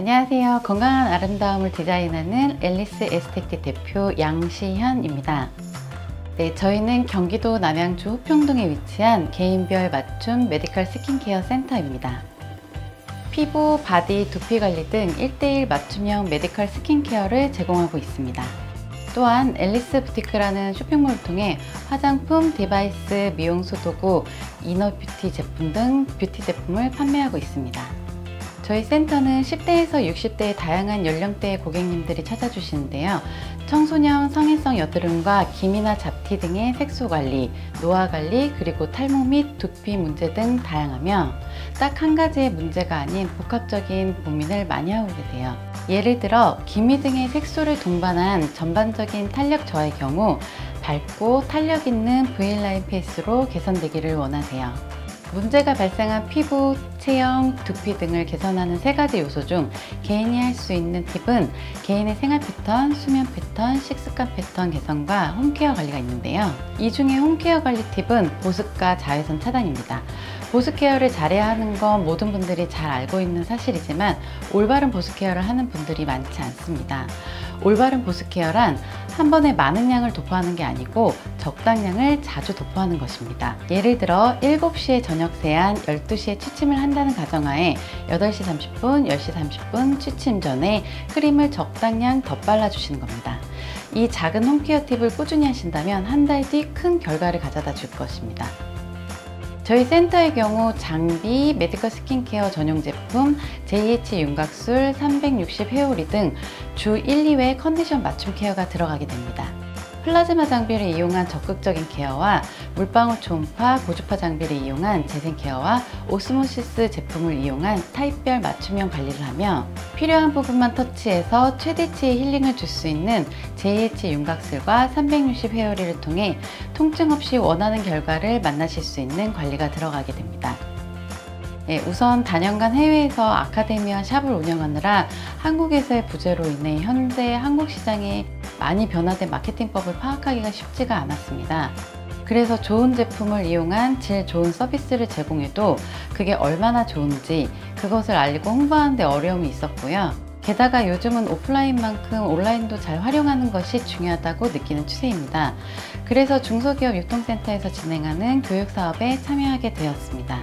안녕하세요. 건강한 아름다움을 디자인하는 앨리스 에스테틱 대표 양시현입니다. 네, 저희는 경기도 남양주 호평동에 위치한 개인별 맞춤 메디컬 스킨케어 센터입니다. 피부, 바디, 두피 관리 등 1:1 맞춤형 메디컬 스킨케어를 제공하고 있습니다. 또한 앨리스 부티크라는 쇼핑몰을 통해 화장품, 디바이스, 미용소 도구, 이너뷰티 제품 등 뷰티 제품을 판매하고 있습니다. 저희 센터는 10대에서 60대의 다양한 연령대의 고객님들이 찾아주시는데요. 청소년, 성인성 여드름과 기미나 잡티 등의 색소 관리, 노화 관리, 그리고 탈모 및 두피 문제 등 다양하며 딱 한 가지의 문제가 아닌 복합적인 고민을 많이 하고 계세요. 예를 들어 기미 등의 색소를 동반한 전반적인 탄력 저하의 경우 밝고 탄력 있는 V라인 페이스로 개선되기를 원하세요. 문제가 발생한 피부, 체형, 두피 등을 개선하는 세 가지 요소 중 개인이 할 수 있는 팁은 개인의 생활 패턴, 수면 패턴, 식습관 패턴 개선과 홈케어 관리가 있는데요. 이 중에 홈케어 관리 팁은 보습과 자외선 차단입니다. 보습 케어를 잘해야 하는 건 모든 분들이 잘 알고 있는 사실이지만 올바른 보습 케어를 하는 분들이 많지 않습니다. 올바른 보습 케어란 한 번에 많은 양을 도포하는 게 아니고 적당량을 자주 도포하는 것입니다. 예를 들어 7시에 저녁 세안, 12시에 취침을 한다는 가정하에 8시 30분, 10시 30분 취침 전에 크림을 적당량 더 발라주시는 겁니다. 이 작은 홈케어 팁을 꾸준히 하신다면 한 달 뒤 큰 결과를 가져다 줄 것입니다. 저희 센터의 경우 장비, 메디컬 스킨케어 전용 제품, JH 윤곽술, 360 회오리 등 주 1, 2회 컨디션 맞춤 케어가 들어가게 됩니다. 플라즈마 장비를 이용한 적극적인 케어와 물방울 초음파, 고주파 장비를 이용한 재생 케어와 오스모시스 제품을 이용한 타입별 맞춤형 관리를 하며 필요한 부분만 터치해서 최대치의 힐링을 줄 수 있는 JH 윤곽술과 360 회오리를 통해 통증 없이 원하는 결과를 만나실 수 있는 관리가 들어가게 됩니다. 네, 우선 다년간 해외에서 아카데미와 샵을 운영하느라 한국에서의 부재로 인해 현재 한국 시장에 많이 변화된 마케팅법을 파악하기가 쉽지가 않았습니다. 그래서 좋은 제품을 이용한 질 좋은 서비스를 제공해도 그게 얼마나 좋은지 그것을 알리고 홍보하는 데 어려움이 있었고요. 게다가 요즘은 오프라인만큼 온라인도 잘 활용하는 것이 중요하다고 느끼는 추세입니다. 그래서 중소기업 유통센터에서 진행하는 교육사업에 참여하게 되었습니다.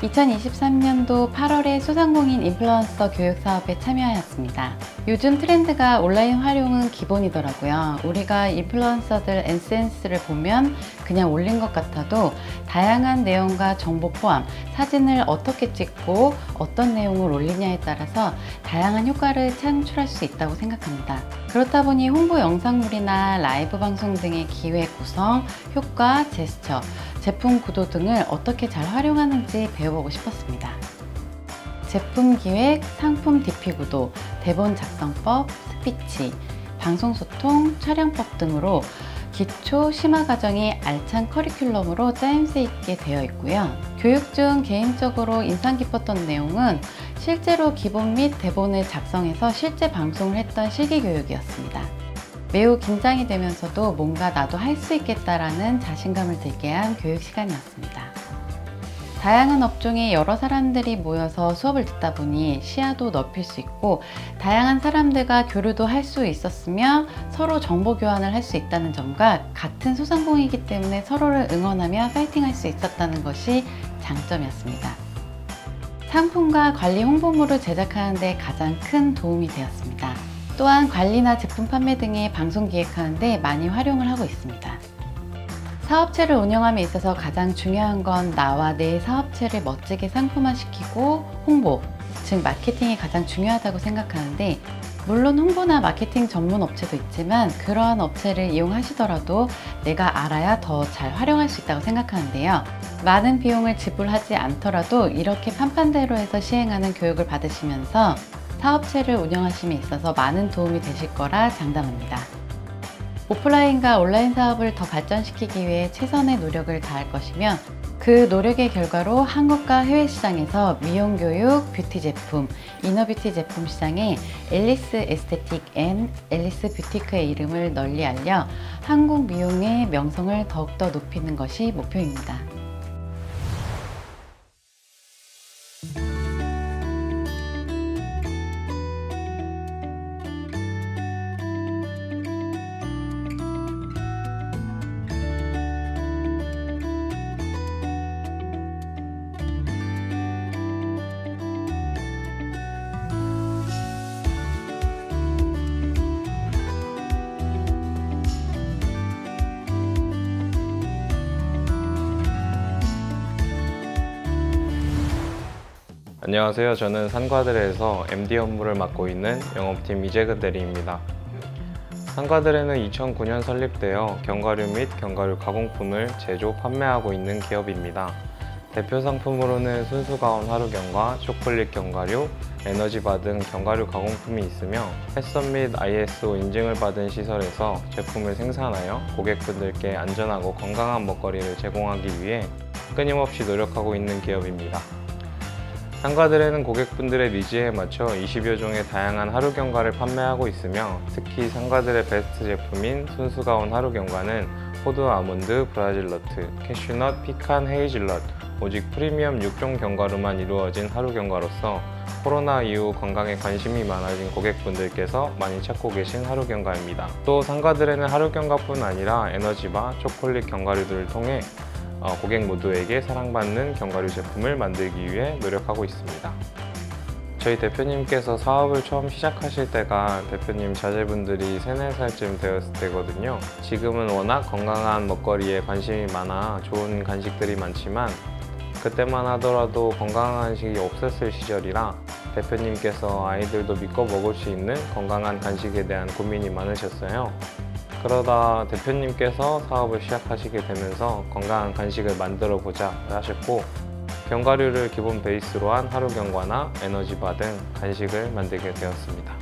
2023년도 8월에 소상공인 인플루언서 교육 사업에 참여하였습니다. 요즘 트렌드가 온라인 활용은 기본이더라고요. 우리가 인플루언서들 SNS를 보면 그냥 올린 것 같아도 다양한 내용과 정보 포함, 사진을 어떻게 찍고 어떤 내용을 올리냐에 따라서 다양한 효과를 창출할 수 있다고 생각합니다. 그렇다 보니 홍보 영상물이나 라이브 방송 등의 기획 구성, 효과, 제스처, 제품 구도 등을 어떻게 잘 활용하는지 배워보고 싶었습니다. 제품 기획, 상품 DP 구도, 대본 작성법, 스피치, 방송 소통, 촬영법 등으로 기초 심화 과정이 알찬 커리큘럼으로 짜임새 있게 되어 있고요. 교육 중 개인적으로 인상 깊었던 내용은 실제로 기본 및 대본을 작성해서 실제 방송을 했던 실기 교육이었습니다. 매우 긴장이 되면서도 뭔가 나도 할 수 있겠다라는 자신감을 들게 한 교육 시간이었습니다. 다양한 업종의 여러 사람들이 모여서 수업을 듣다 보니 시야도 넓힐 수 있고 다양한 사람들과 교류도 할 수 있었으며 서로 정보 교환을 할 수 있다는 점과 같은 소상공인이기 때문에 서로를 응원하며 파이팅할 수 있었다는 것이 장점이었습니다. 상품과 관리 홍보물을 제작하는 데 가장 큰 도움이 되었습니다. 또한 관리나 제품 판매 등의 방송 기획하는 데 많이 활용을 하고 있습니다. 사업체를 운영함에 있어서 가장 중요한 건 나와 내 사업체를 멋지게 상품화시키고 홍보, 즉 마케팅이 가장 중요하다고 생각하는데 물론 홍보나 마케팅 전문 업체도 있지만 그러한 업체를 이용하시더라도 내가 알아야 더 잘 활용할 수 있다고 생각하는데요. 많은 비용을 지불하지 않더라도 이렇게 판판대로 해서 시행하는 교육을 받으시면서 사업체를 운영하심에 있어서 많은 도움이 되실 거라 장담합니다. 오프라인과 온라인 사업을 더 발전시키기 위해 최선의 노력을 다할 것이며 그 노력의 결과로 한국과 해외 시장에서 미용 교육, 뷰티 제품, 이너뷰티 제품 시장에 앨리스 에스테틱 앤 앨리스 뷰티크의 이름을 널리 알려 한국 미용의 명성을 더욱더 높이는 것이 목표입니다. 안녕하세요. 저는 산과드레에서 MD 업무를 맡고 있는 영업팀 이재근 대리입니다. 산과드레는 2009년 설립되어 견과류 및 견과류 가공품을 제조, 판매하고 있는 기업입니다. 대표 상품으로는 순수가온 하루경과 초콜릿 견과류, 에너지바 등 견과류 가공품이 있으며 햇선 및 ISO 인증을 받은 시설에서 제품을 생산하여 고객분들께 안전하고 건강한 먹거리를 제공하기 위해 끊임없이 노력하고 있는 기업입니다. 산과드레는 고객분들의 니즈에 맞춰 20여 종의 다양한 하루경과를 판매하고 있으며 특히 산과드레 베스트 제품인 순수가온 하루경과는 호두 아몬드, 브라질 너트, 캐슈넛, 피칸, 헤이즐넛, 오직 프리미엄 6종 견과류만 이루어진 하루경과로서 코로나 이후 건강에 관심이 많아진 고객분들께서 많이 찾고 계신 하루경과입니다. 또 산과드레는 하루경과뿐 아니라 에너지바, 초콜릿 견과류들을 통해 고객 모두에게 사랑받는 견과류 제품을 만들기 위해 노력하고 있습니다. 저희 대표님께서 사업을 처음 시작하실 때가 대표님 자제분들이 3, 4살쯤 되었을 때거든요. 지금은 워낙 건강한 먹거리에 관심이 많아 좋은 간식들이 많지만 그때만 하더라도 건강한 간식이 없었을 시절이라 대표님께서 아이들도 믿고 먹을 수 있는 건강한 간식에 대한 고민이 많으셨어요. 그러다 대표님께서 사업을 시작하시게 되면서 건강한 간식을 만들어 보자 하셨고 견과류를 기본 베이스로 한 하루경과나 에너지바 등 간식을 만들게 되었습니다.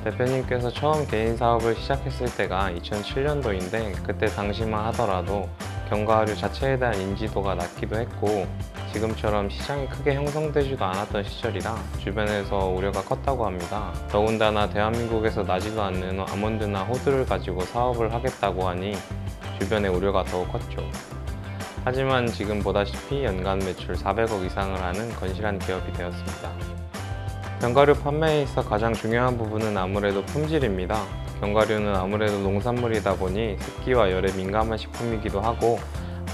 대표님께서 처음 개인 사업을 시작했을 때가 2007년도인데 그때 당시만 하더라도 견과류 자체에 대한 인지도가 낮기도 했고 지금처럼 시장이 크게 형성되지도 않았던 시절이라 주변에서 우려가 컸다고 합니다. 더군다나 대한민국에서 나지도 않는 아몬드나 호두를 가지고 사업을 하겠다고 하니 주변의 우려가 더욱 컸죠. 하지만 지금 보다시피 연간 매출 400억 이상을 하는 건실한 기업이 되었습니다. 견과류 판매에 있어 가장 중요한 부분은 아무래도 품질입니다. 견과류는 아무래도 농산물이다 보니 습기와 열에 민감한 식품이기도 하고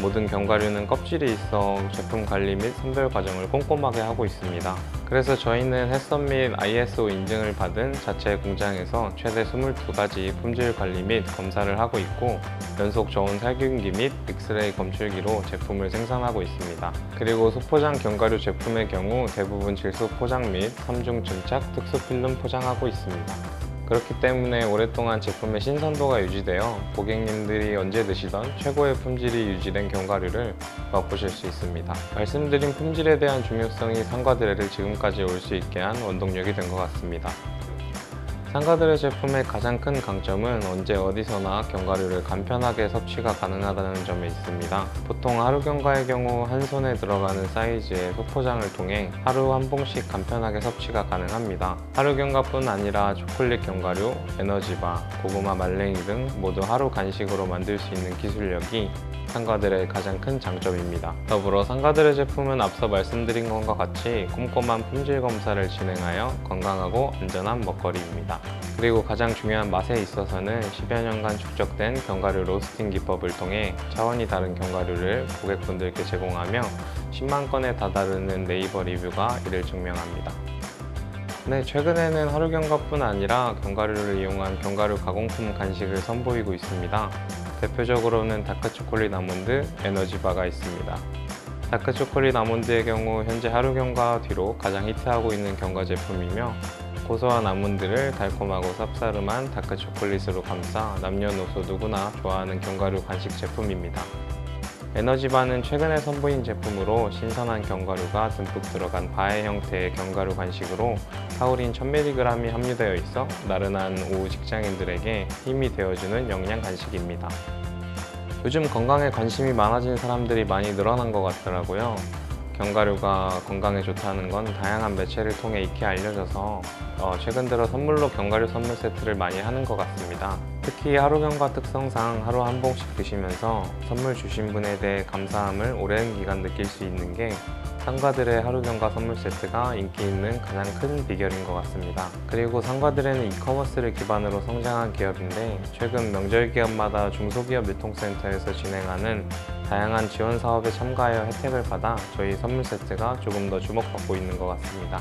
모든 견과류는 껍질이 있어 제품 관리 및 선별 과정을 꼼꼼하게 하고 있습니다. 그래서 저희는 햇선 및 ISO 인증을 받은 자체 공장에서 최대 22가지 품질 관리 및 검사를 하고 있고 연속 저온 살균기 및 엑스레이 검출기로 제품을 생산하고 있습니다. 그리고 소포장 견과류 제품의 경우 대부분 질소 포장 및 3중 증착 특수 필름 포장하고 있습니다. 그렇기 때문에 오랫동안 제품의 신선도가 유지되어 고객님들이 언제 드시던 최고의 품질이 유지된 견과류를 맛보실 수 있습니다. 말씀드린 품질에 대한 중요성이 산과드레를 지금까지 올 수 있게 한 원동력이 된 것 같습니다. 산과드레 제품의 가장 큰 강점은 언제 어디서나 견과류를 간편하게 섭취가 가능하다는 점에 있습니다. 보통 하루경과의 경우 한 손에 들어가는 사이즈의 소포장을 통해 하루 한 봉씩 간편하게 섭취가 가능합니다. 하루경과뿐 아니라 초콜릿 견과류, 에너지바, 고구마 말랭이 등 모두 하루 간식으로 만들 수 있는 기술력이 산과드레의 가장 큰 장점입니다. 더불어 산과드레 제품은 앞서 말씀드린 것과 같이 꼼꼼한 품질 검사를 진행하여 건강하고 안전한 먹거리입니다. 그리고 가장 중요한 맛에 있어서는 10여 년간 축적된 견과류 로스팅 기법을 통해 차원이 다른 견과류를 고객분들께 제공하며 10만 건에 다다르는 네이버 리뷰가 이를 증명합니다. 네, 최근에는 하루경과뿐 아니라 견과류를 이용한 견과류 가공품 간식을 선보이고 있습니다. 대표적으로는 다크초콜릿 아몬드, 에너지바가 있습니다. 다크초콜릿 아몬드의 경우 현재 하루경과 뒤로 가장 히트하고 있는 견과 제품이며 고소한 아몬드를 달콤하고 쌉싸름한 다크초콜릿으로 감싸 남녀노소 누구나 좋아하는 견과류 간식 제품입니다. 에너지바는 최근에 선보인 제품으로 신선한 견과류가 듬뿍 들어간 바의 형태의 견과류 간식으로 타우린 1000mg이 함유되어 있어 나른한 오후 직장인들에게 힘이 되어주는 영양 간식입니다. 요즘 건강에 관심이 많아진 사람들이 많이 늘어난 것 같더라고요. 견과류가 건강에 좋다는 건 다양한 매체를 통해 익히 알려져서 최근 들어 선물로 견과류 선물 세트를 많이 하는 것 같습니다. 특히 하루경과 특성상 하루 한 봉씩 드시면서 선물 주신 분에 대해 감사함을 오랜 기간 느낄 수 있는 게 산과드레 하루경과 선물 세트가 인기 있는 가장 큰 비결인 것 같습니다. 그리고 산과드레는 이커머스를 기반으로 성장한 기업인데 최근 명절 기업마다 중소기업 유통센터에서 진행하는 다양한 지원 사업에 참가하여 혜택을 받아 저희 선물 세트가 조금 더 주목받고 있는 것 같습니다.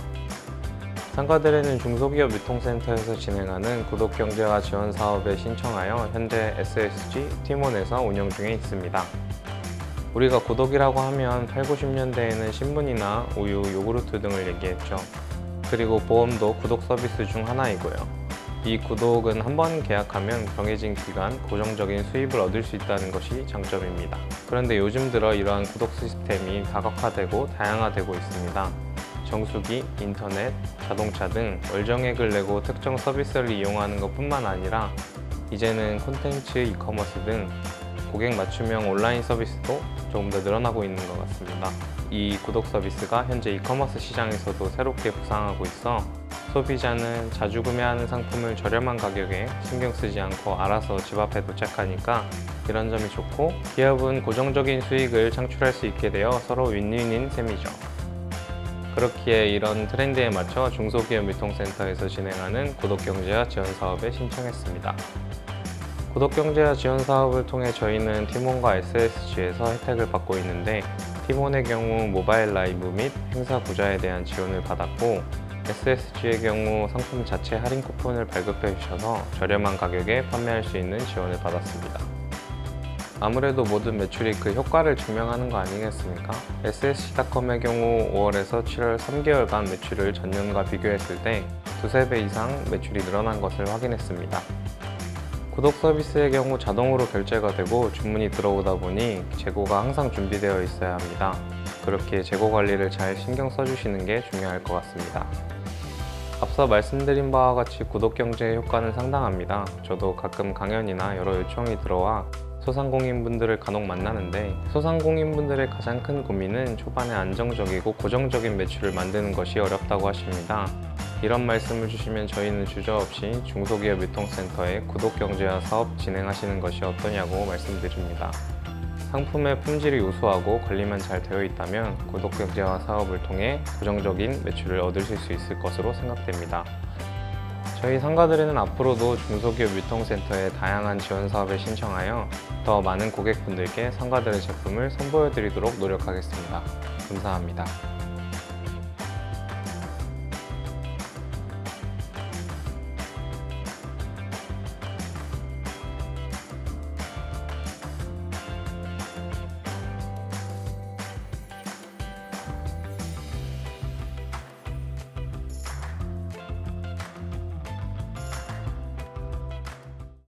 산과드레는 중소기업 유통센터에서 진행하는 구독경제화 지원 사업에 신청하여 현재 SSG 티몬에서 운영 중에 있습니다. 우리가 구독이라고 하면 8, 90년대에는 신문이나 우유, 요구르트 등을 얘기했죠. 그리고 보험도 구독 서비스 중 하나이고요. 이 구독은 한 번 계약하면 정해진 기간 고정적인 수입을 얻을 수 있다는 것이 장점입니다. 그런데 요즘 들어 이러한 구독 시스템이 다각화되고 다양화되고 있습니다. 정수기, 인터넷, 자동차 등 월정액을 내고 특정 서비스를 이용하는 것뿐만 아니라 이제는 콘텐츠, 이커머스 등 고객 맞춤형 온라인 서비스도 조금 더 늘어나고 있는 것 같습니다. 이 구독 서비스가 현재 이커머스 시장에서도 새롭게 부상하고 있어 소비자는 자주 구매하는 상품을 저렴한 가격에 신경 쓰지 않고 알아서 집 앞에 도착하니까 이런 점이 좋고, 기업은 고정적인 수익을 창출할 수 있게 되어 서로 윈윈인 셈이죠. 그렇기에 이런 트렌드에 맞춰 중소기업 유통센터에서 진행하는 구독경제화 지원 사업에 신청했습니다. 구독경제화 지원 사업을 통해 저희는 티몬과 SSG에서 혜택을 받고 있는데, 티몬의 경우 모바일 라이브 및 행사 구자에 대한 지원을 받았고, SSG의 경우 상품 자체 할인 쿠폰을 발급해 주셔서 저렴한 가격에 판매할 수 있는 지원을 받았습니다. 아무래도 모든 매출이 그 효과를 증명하는 거 아니겠습니까? SSG.com의 경우 5월에서 7월 3개월간 매출을 전년과 비교했을 때 두세 배 이상 매출이 늘어난 것을 확인했습니다. 구독 서비스의 경우 자동으로 결제가 되고 주문이 들어오다 보니 재고가 항상 준비되어 있어야 합니다. 그렇게 재고 관리를 잘 신경 써주시는 게 중요할 것 같습니다. 앞서 말씀드린 바와 같이 구독 경제의 효과는 상당합니다. 저도 가끔 강연이나 여러 요청이 들어와 소상공인분들을 간혹 만나는데, 소상공인분들의 가장 큰 고민은 초반에 안정적이고 고정적인 매출을 만드는 것이 어렵다고 하십니다. 이런 말씀을 주시면 저희는 주저없이 중소기업 유통센터에 구독경제화 사업 진행하시는 것이 어떠냐고 말씀드립니다. 상품의 품질이 우수하고 관리만 잘 되어 있다면 구독경제화 사업을 통해 고정적인 매출을 얻으실 수 있을 것으로 생각됩니다. 저희 상가들에는 앞으로도 중소기업 유통센터에 다양한 지원 사업에 신청하여 더 많은 고객분들께 상가들의 제품을 선보여 드리도록 노력하겠습니다. 감사합니다.